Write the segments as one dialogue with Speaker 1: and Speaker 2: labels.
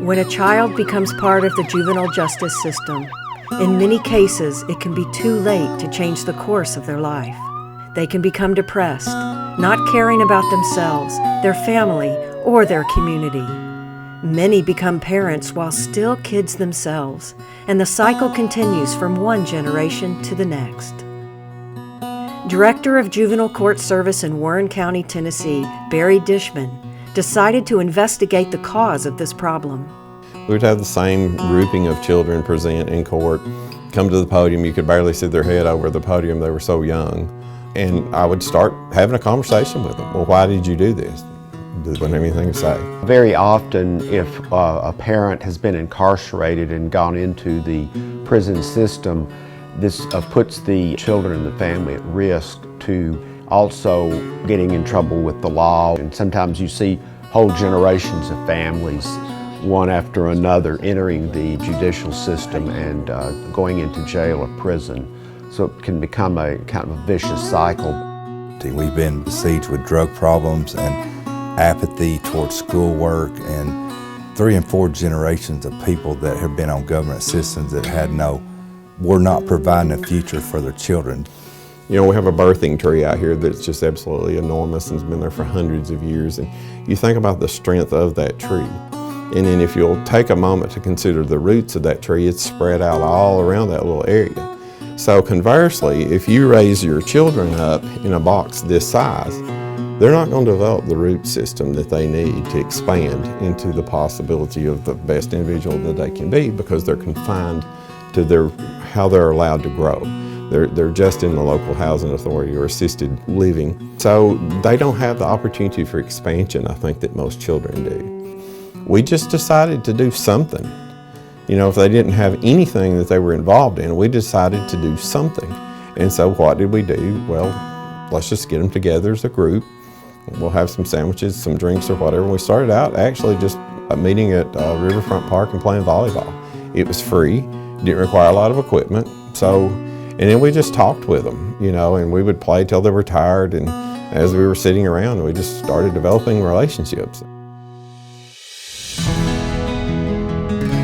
Speaker 1: When a child becomes part of the juvenile justice system, in many cases it can be too late to change the course of their life. They can become depressed, not caring about themselves, their family, or their community. Many become parents while still kids themselves, and the cycle continues from one generation to the next. Director of Juvenile Court Service in Warren County, Tennessee, Barry Dishman, decided to investigate the cause of this problem.
Speaker 2: We would have the same grouping of children present in court, come to the podium. You could barely see their head over the podium, they were so young. And I would start having a conversation with them. Well, why did you do this? They wouldn't have anything to say.
Speaker 3: Very often, if a parent has been incarcerated and gone into the prison system, this puts the children and the family at risk to also getting in trouble with the law. And sometimes you see whole generations of families, one after another, entering the judicial system and going into jail or prison. So it can become a kind of a vicious cycle.
Speaker 4: We've been besieged with drug problems and apathy towards schoolwork, and 3 and 4 generations of people that have been on government systems that were not providing a future for their children.
Speaker 2: You know, we have a birthing tree out here that's just absolutely enormous and has been there for hundreds of years. And you think about the strength of that tree. And then if you'll take a moment to consider the roots of that tree, it's spread out all around that little area. So conversely, if you raise your children up in a box this size, they're not going to develop the root system that they need to expand into the possibility of the best individual that they can be, because they're confined to how they're allowed to grow. They're just in the local housing authority or assisted living. So they don't have the opportunity for expansion, I think, that most children do. We just decided to do something. You know, if they didn't have anything that they were involved in, we decided to do something. And so what did we do? Well, let's just get them together as a group. We'll have some sandwiches, some drinks or whatever. And we started out actually just meeting at Riverfront Park and playing volleyball. It was free, didn't require a lot of equipment. And then we just talked with them, you know, and we would play till they were tired. And as we were sitting around, we just started developing relationships.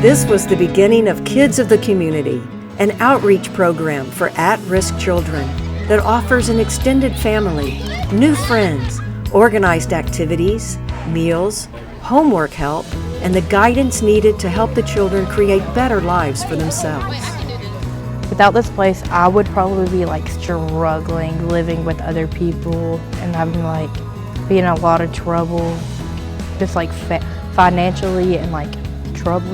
Speaker 1: This was the beginning of Kids of the Community, an outreach program for at-risk children that offers an extended family, new friends, organized activities, meals, homework help, and the guidance needed to help the children create better lives for themselves.
Speaker 5: Without this place, I would probably be struggling, living with other people and having be in a lot of trouble, just financially and trouble.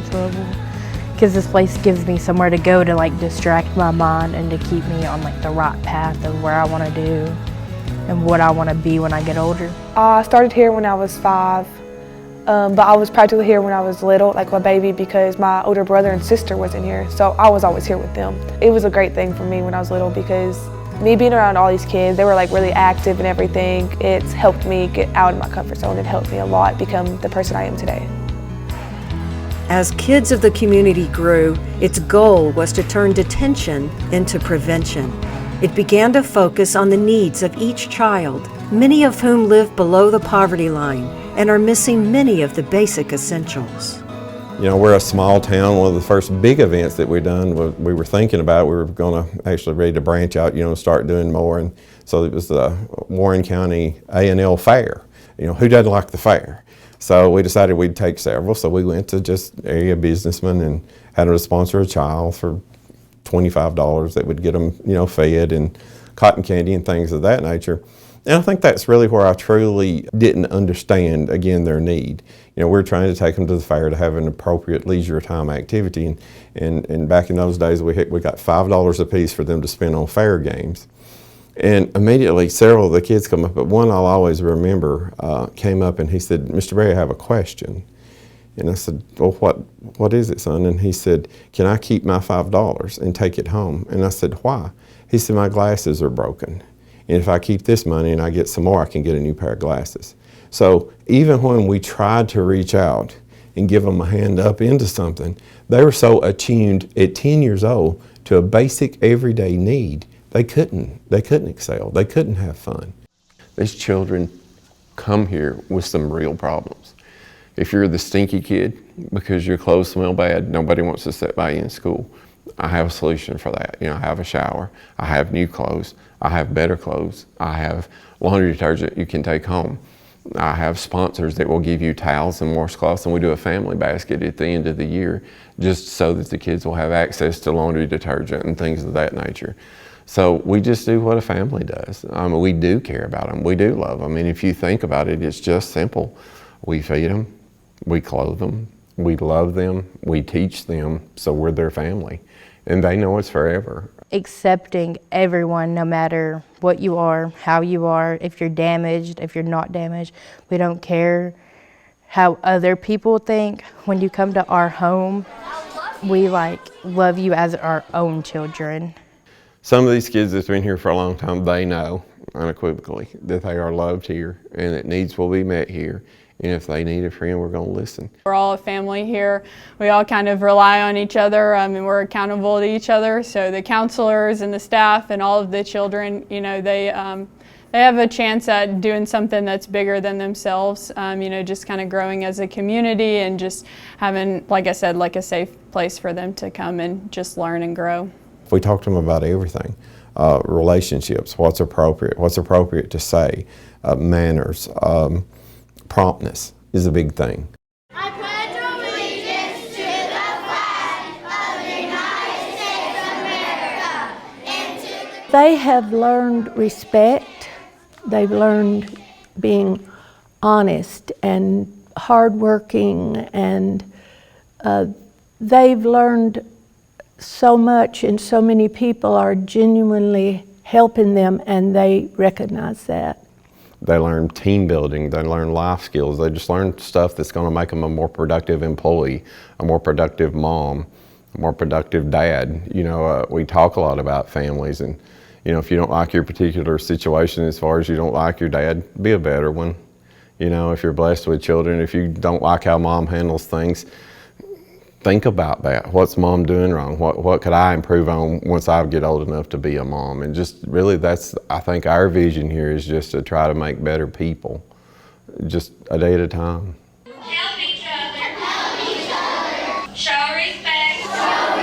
Speaker 5: Because this place gives me somewhere to go to distract my mind and to keep me on the right path of where I want to do and what I want to be when I get older.
Speaker 6: I started here when I was 5, but I was practically here when I was little, like a baby, because my older brother and sister wasn't here, so I was always here with them. It was a great thing for me when I was little, because me being around all these kids, they were really active and everything. It's helped me get out of my comfort zone. It helped me a lot become the person I am today.
Speaker 1: As Kids of the Community grew, its goal was to turn detention into prevention. It began to focus on the needs of each child, many of whom live below the poverty line and are missing many of the basic essentials.
Speaker 2: You know, we're a small town. One of the first big events that we done, we were thinking about, we were going to actually ready to branch out, you know, and start doing more. And so it was the Warren County A&L Fair. You know, who doesn't like the fair? So we decided we'd take several. So we went to just area businessmen and had them to sponsor a child for $25 that would get them, you know, fed and cotton candy and things of that nature. And I think that's really where I truly didn't understand, again, their need. You know, we're trying to take them to the fair to have an appropriate leisure time activity. And back in those days, we got $5 a piece for them to spend on fair games. And immediately, several of the kids come up, but one I'll always remember came up and he said, "Mr. Berry, I have a question." And I said, "Well, what is it, son?" And he said, "Can I keep my $5 and take it home?" And I said, "Why?" He said, "My glasses are broken. And if I keep this money and I get some more, I can get a new pair of glasses." So even when we tried to reach out and give them a hand up into something, they were so attuned at 10 years old to a basic everyday need, they couldn't excel, they couldn't have fun. These children come here with some real problems.
Speaker 7: If you're the stinky kid because your clothes smell bad, nobody wants to sit by you in school. I have a solution for that. You know, I have a shower, I have new clothes, I have better clothes, I have laundry detergent you can take home. I have sponsors that will give you towels and washcloths, and we do a family basket at the end of the year just so that the kids will have access to laundry detergent and things of that nature. So we just do what a family does. We do care about them, we do love them, and if you think about it, it's just simple. We feed them, we clothe them, we love them, we teach them, so we're their family. And they know it's forever.
Speaker 5: Accepting everyone, no matter what you are, how you are, if you're damaged, if you're not damaged. We don't care how other people think. When you come to our home, we love you as our own children.
Speaker 7: Some of these kids that's been here for a long time, they know unequivocally that they are loved here and that needs will be met here. And if they need a friend, we're going to listen.
Speaker 8: We're all a family here. We all kind of rely on each other and we're accountable to each other. So the counselors and the staff and all of the children, you know, they have a chance at doing something that's bigger than themselves, you know, just kind of growing as a community and just having, like I said, like a safe place for them to come and just learn and grow.
Speaker 2: We talk to them about everything. Relationships, what's appropriate to say, manners, promptness is a big thing.
Speaker 9: I pledge allegiance to the flag of the United States of America and to the...
Speaker 10: They have learned respect. They've learned being honest and hardworking, and they've learned so much, and so many people are genuinely helping them, and they recognize that.
Speaker 2: They learn team building, they learn life skills, they just learn stuff that's going to make them a more productive employee, a more productive mom, a more productive dad. You know, we talk a lot about families, and you know, if you don't like your particular situation as far as you don't like your dad, be a better one. You know, if you're blessed with children, if you don't like how mom handles things, think about that. What's mom doing wrong? What could I improve on once I get old enough to be a mom? And just really, that's, I think our vision here is just to try to make better people, just a day at a time.
Speaker 9: Help each other. Help each other. Show respect. Show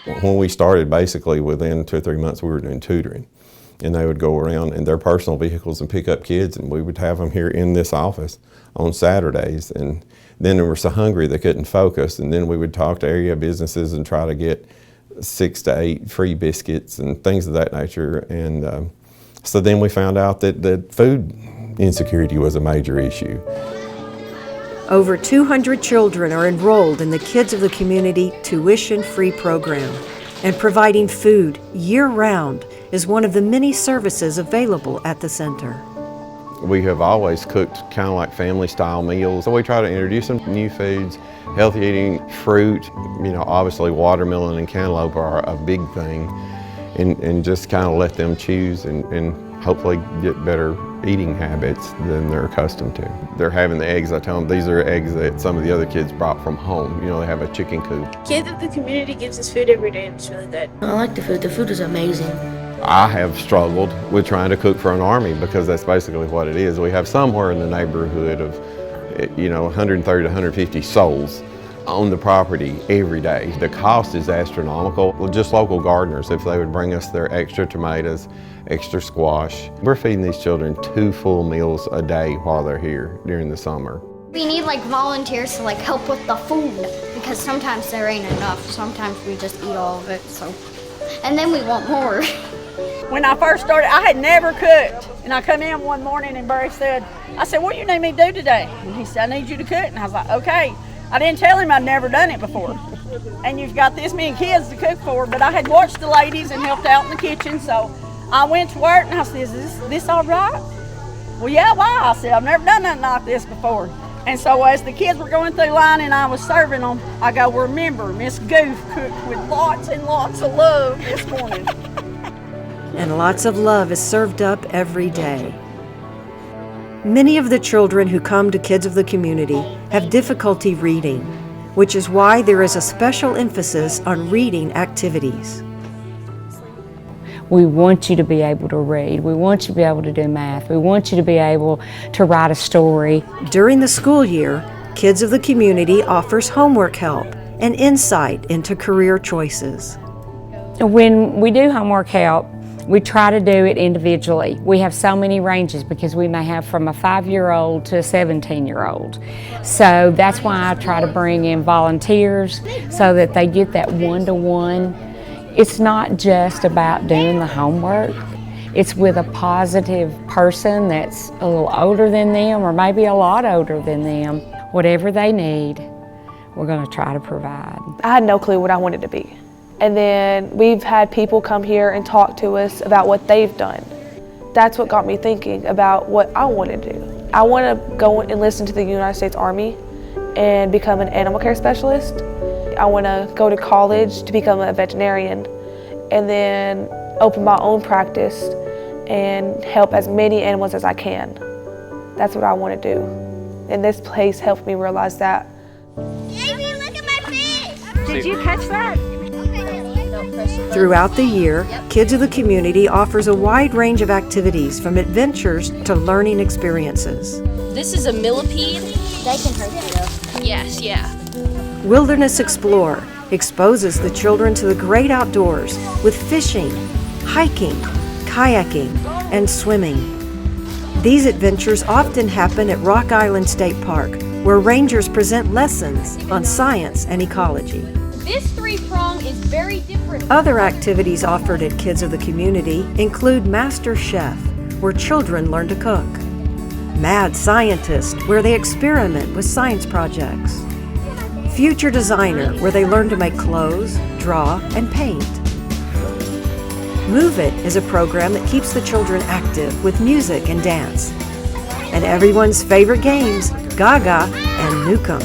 Speaker 9: respect.
Speaker 2: When we started, basically within 2 or 3 months, we were doing tutoring. And they would go around in their personal vehicles and pick up kids, and we would have them here in this office on Saturdays. And then they were so hungry they couldn't focus, and then we would talk to area businesses and try to get 6 to 8 free biscuits and things of that nature. And so then we found out that food insecurity was a major issue.
Speaker 1: Over 200 children are enrolled in the Kids of the Community tuition-free program, and providing food year-round is one of the many services available at the center.
Speaker 2: We have always cooked kind of like family-style meals, so we try to introduce them to new foods, healthy eating, fruit. You know, obviously watermelon and cantaloupe are a big thing, and just kind of let them choose and hopefully get better eating habits than they're accustomed to. They're having the eggs. I tell them these are eggs that some of the other kids brought from home. You know, they have a chicken coop.
Speaker 11: Kids of the Community gives us food every day, and it's really good.
Speaker 12: I like the food. The food is amazing.
Speaker 2: I have struggled with trying to cook for an army because that's basically what it is. We have somewhere in the neighborhood of, you know, 130 to 150 souls on the property every day. The cost is astronomical. Just local gardeners, if they would bring us their extra tomatoes, extra squash. We're feeding these children 2 full meals a day while they're here during the summer.
Speaker 13: We need volunteers to help with the food because sometimes there ain't enough. Sometimes we just eat all of it, so. And then we want more.
Speaker 14: When I first started, I had never cooked. And I come in one morning and Barry said, I said, what do you need me to do today? And he said, I need you to cook. And I was like, okay. I didn't tell him I'd never done it before. And you've got this many kids to cook for, but I had watched the ladies and helped out in the kitchen. So I went to work and I said, is this all right? Well, yeah, why? I said, I've never done nothing like this before. And so as the kids were going through line and I was serving them, I go, remember, Miss Goof cooked with lots and lots of love this morning.
Speaker 1: And lots of love is served up every day. Many of the children who come to Kids of the Community have difficulty reading, which is why there is a special emphasis on reading activities.
Speaker 15: We want you to be able to read. We want you to be able to do math. We want you to be able to write a story.
Speaker 1: During the school year, Kids of the Community offers homework help and insight into career choices.
Speaker 15: When we do homework help, we try to do it individually. We have so many ranges because we may have from a 5-year-old to a 17-year-old. So that's why I try to bring in volunteers so that they get that one-to-one. It's not just about doing the homework. It's with a positive person that's a little older than them or maybe a lot older than them. Whatever they need, we're going to try to provide.
Speaker 6: I had no clue what I wanted to be. And then we've had people come here and talk to us about what they've done. That's what got me thinking about what I want to do. I want to go and enlist into the United States Army and become an animal care specialist. I want to go to college to become a veterinarian and then open my own practice and help as many animals as I can. That's what I want to do. And this place helped me realize that.
Speaker 9: Davey, look at my fish!
Speaker 14: Did you catch that?
Speaker 1: Throughout the year, Kids of the Community offers a wide range of activities from adventures to learning experiences.
Speaker 16: This is a millipede.
Speaker 13: They can hurt you.
Speaker 16: Yes, yeah.
Speaker 1: Wilderness Explore exposes the children to the great outdoors with fishing, hiking, kayaking, and swimming. These adventures often happen at Rock Island State Park, where rangers present lessons on science and ecology.
Speaker 16: This 3-prong is very different.
Speaker 1: Other activities offered at Kids of the Community include Master Chef, where children learn to cook, Mad Scientist, where they experiment with science projects, Future Designer, where they learn to make clothes, draw, and paint. Move It is a program that keeps the children active with music and dance. And everyone's favorite games, Gaga and Nukem.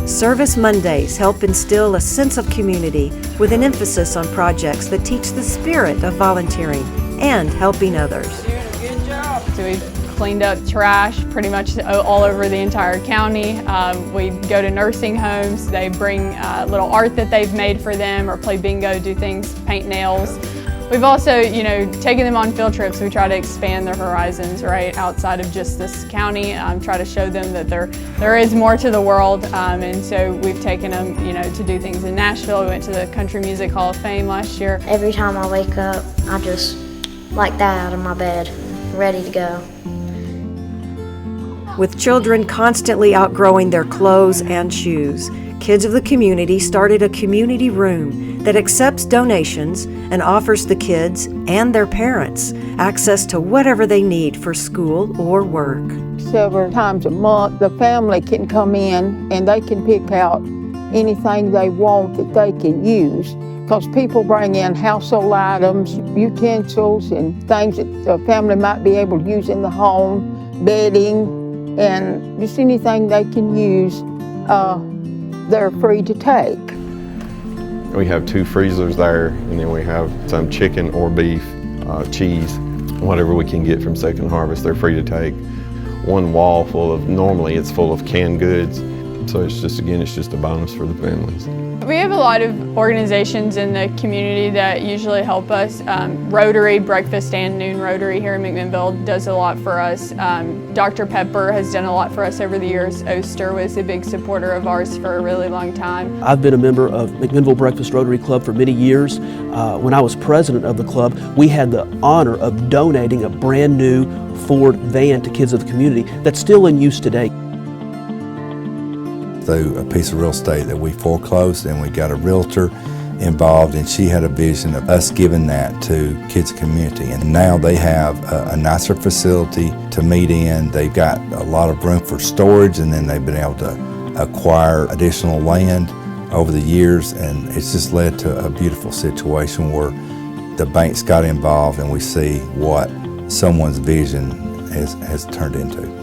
Speaker 1: Service Mondays help instill a sense of community with an emphasis on projects that teach the spirit of volunteering and helping others.
Speaker 8: So we've cleaned up trash pretty much all over the entire county. We go to nursing homes. They bring little art that they've made for them or play bingo, do things, paint nails. We've also, taken them on field trips. We try to expand their horizons right outside of just this county. Try to show them that there is more to the world. And so we've taken them, to do things in Nashville. We went to the Country Music Hall of Fame last year.
Speaker 12: Every time I wake up, I just like that out of my bed, ready to go.
Speaker 1: With children constantly outgrowing their clothes and shoes, Kids of the Community started a community room that accepts donations and offers the kids and their parents access to whatever they need for school or work.
Speaker 17: Several times a month, the family can come in and they can pick out anything they want that they can use, because people bring in household items, utensils, and things that the family might be able to use in the home, bedding, and just anything they can use, they're free to take.
Speaker 7: We have 2 freezers there, and then we have some chicken or beef, cheese, whatever we can get from Second Harvest, they're free to take. One wall full of, normally it's full of canned goods, so it's just a bonus for the families.
Speaker 8: We have a lot of organizations in the community that usually help us. Rotary, Breakfast and Noon Rotary here in McMinnville does a lot for us. Dr. Pepper has done a lot for us over the years. Oster was a big supporter of ours for a really long time.
Speaker 18: I've been a member of McMinnville Breakfast Rotary Club for many years. When I was president of the club, we had the honor of donating a brand new Ford van to Kids of the Community that's still in use today.
Speaker 4: Through a piece of real estate that we foreclosed, and we got a realtor involved, and she had a vision of us giving that to Kids Community. And now they have a nicer facility to meet in. They've got a lot of room for storage, and then they've been able to acquire additional land over the years, and it's just led to a beautiful situation where the banks got involved, and we see what someone's vision has turned into.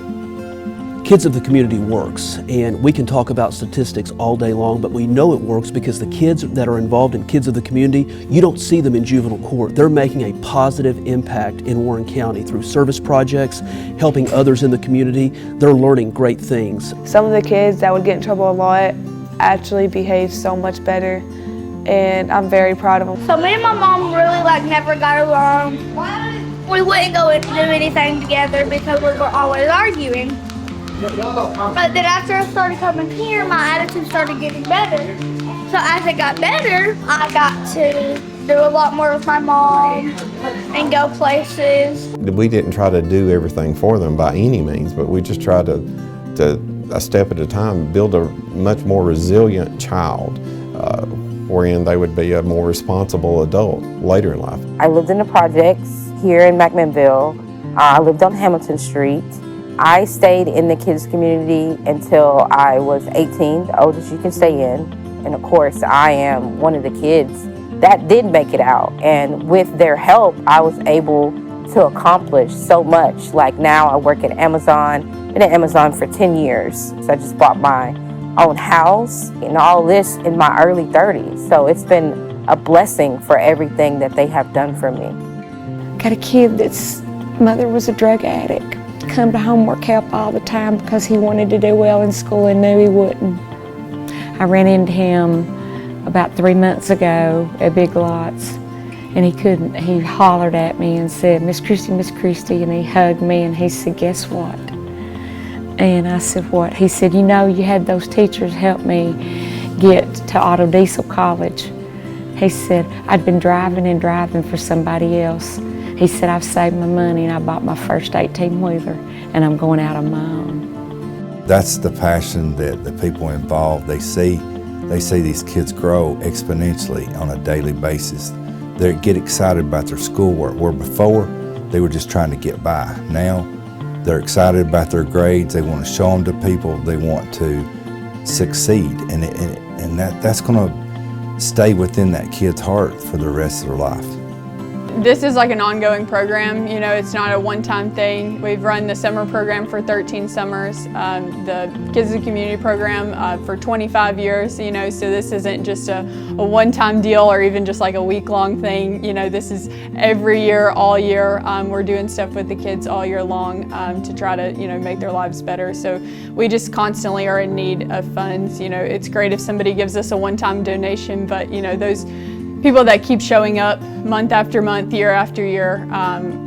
Speaker 18: Kids of the Community works, and we can talk about statistics all day long, but we know it works because the kids that are involved in Kids of the Community, you don't see them in juvenile court. They're making a positive impact in Warren County through service projects, helping others in the community. They're learning great things.
Speaker 6: Some of the kids that would get in trouble a lot actually behave so much better and I'm very proud of them.
Speaker 11: So me and my mom really never got along. We wouldn't go and do anything together because we were always arguing. But then after I started coming here, my attitude started getting better. So as it got better, I got to do a lot more with my mom and go places.
Speaker 2: We didn't try to do everything for them by any means, but we just tried to a step at a time, build a much more resilient child, wherein they would be a more responsible adult later in life.
Speaker 19: I lived in the projects here in McMinnville. I lived on Hamilton Street. I stayed in the kids community until I was 18, the oldest you can stay in. And of course, I am one of the kids that did make it out. And with their help, I was able to accomplish so much. Like now I work at Amazon, been at Amazon for 10 years. So I just bought my own house and all this in my early 30s. So it's been a blessing for everything that they have done for me.
Speaker 15: Got a kid that's mother was a drug addict. Come to homework help all the time because he wanted to do well in school and knew he wouldn't. I ran into him about 3 months ago at Big Lots, and he couldn't. He hollered at me and said, Miss Christie, and he hugged me and he said, guess what? And I said, what? He said, you know, you had those teachers help me get to Auto Diesel College. He said, I'd been driving for somebody else. He said, I've saved my money and I bought my first 18-wheeler and I'm going out on my own.
Speaker 4: That's the passion that the people involved, they see these kids grow exponentially on a daily basis. They get excited about their schoolwork, where before they were just trying to get by. Now they're excited about their grades, they want to show them to people, they want to succeed, and that's going to stay within that kid's heart for the rest of their life.
Speaker 8: This is like an ongoing program, you know, it's not a one-time thing. We've run the summer program for 13 summers, the Kids in the Community program for 25 years, you know, so this isn't just a one-time deal or even just like a week-long thing, you know, this is every year, all year. We're doing stuff with the kids all year long to try to, you know, make their lives better. So we just constantly are in need of funds. You know, it's great if somebody gives us a one-time donation, but, you know, those people that keep showing up month after month, year after year,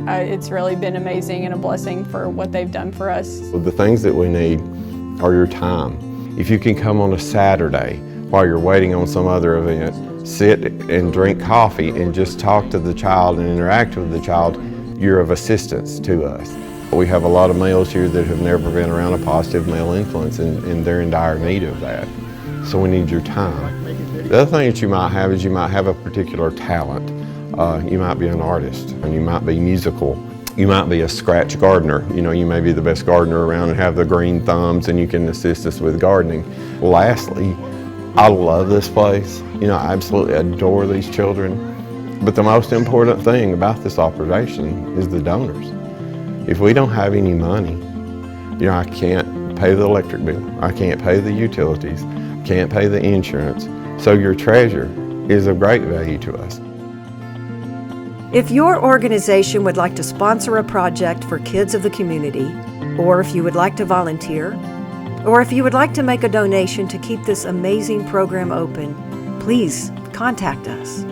Speaker 8: it's really been amazing and a blessing for what they've done for us.
Speaker 2: The things that we need are your time. If you can come on a Saturday while you're waiting on some other event, sit and drink coffee and just talk to the child and interact with the child, you're of assistance to us. We have a lot of males here that have never been around a positive male influence, and they're in dire need of that. So we need your time. The other thing that you might have is you might have a particular talent. You might be an artist, and you might be musical. You might be a scratch gardener. You know, you may be the best gardener around and have the green thumbs, and you can assist us with gardening. Lastly, I love this place. You know, I absolutely adore these children. But the most important thing about this operation is the donors. If we don't have any money, you know, I can't pay the electric bill. I can't pay the utilities. Can't pay the insurance. So your treasure is of great value to us.
Speaker 1: If your organization would like to sponsor a project for kids of the community, or if you would like to volunteer, or if you would like to make a donation to keep this amazing program open, please contact us.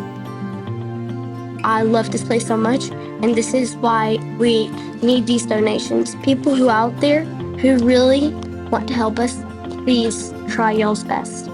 Speaker 11: I love this place so much, and this is why we need these donations. People who are out there who really want to help us, please try y'all's best.